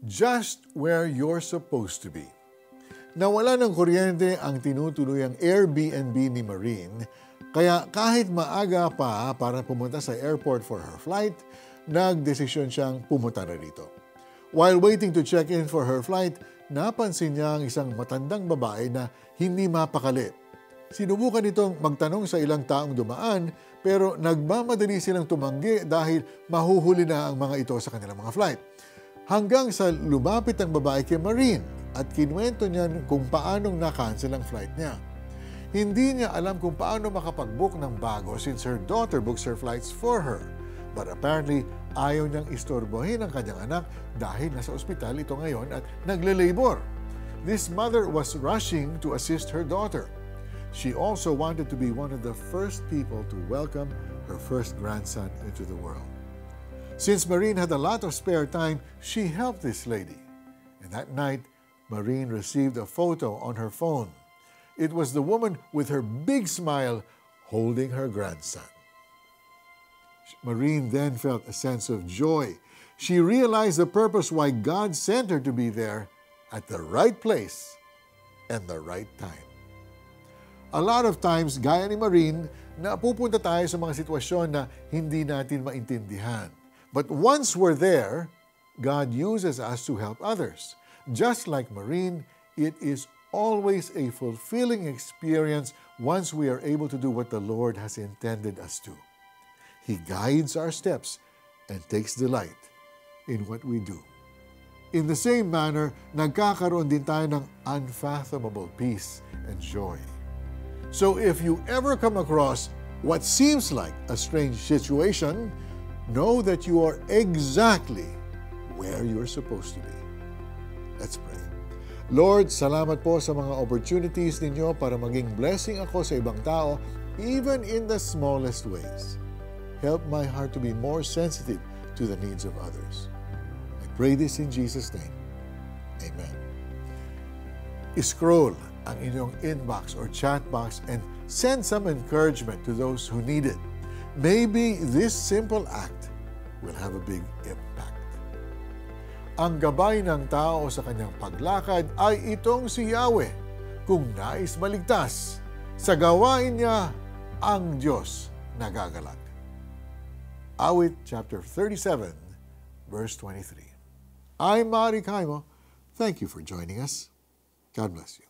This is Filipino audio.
just where you're supposed to be. Nawala ng kuryente ang tinutuluyang Airbnb ni Marine, kaya kahit maaga pa para pumunta sa airport for her flight, nagdesisyon siyang pumunta na rito. While waiting to check in for her flight, napansin niya ang isang matandang babae na hindi mapakali. Sinubukan nitong magtanong sa ilang taong dumaan, pero nagmamadali silang tumanggi dahil mahuhuli na ang mga ito sa kanilang mga flight. Hanggang sa lumapit ang babae kay Marine at kinuwento niya kung paanong na-cancel ang flight niya. Hindi niya alam kung paano makapag-book ng bago since her daughter books her flights for her. But apparently, ayaw niyang istorbohin ang kanyang anak dahil nasa ospital ito ngayon at nagle-labor. This mother was rushing to assist her daughter. She also wanted to be one of the first people to welcome her first grandson into the world. Since Marine had a lot of spare time, she helped this lady. And that night, Marine received a photo on her phone. It was the woman with her big smile holding her grandson. Marine then felt a sense of joy. She realized the purpose why God sent her to be there at the right place and the right time. A lot of times, gaya ni Marine, napupunta tayo sa mga sitwasyon na hindi natin maintindihan. But once we're there, God uses us to help others. Just like Marine, it is always a fulfilling experience once we are able to do what the Lord has intended us to. He guides our steps and takes delight in what we do. In the same manner, nagkakaroon din tayo ng unfathomable peace and joy. So if you ever come across what seems like a strange situation, know that you are exactly where you're supposed to be. Let's pray. Lord, salamat po sa mga opportunities ninyo para maging blessing ako sa ibang tao, even in the smallest ways. Help my heart to be more sensitive to the needs of others. I pray this in Jesus' name. Amen. Scroll ang inyong inbox or chat box and send some encouragement to those who need it. Maybe this simple act will have a big impact. Ang gabay ng tao sa kanyang paglakad ay itong si Yahweh. Kung nais maligtas, sa gawain niya ang Diyos nagagalak. Awit chapter 37, verse 23. I'm Mari Kaimo. Thank you for joining us. God bless you.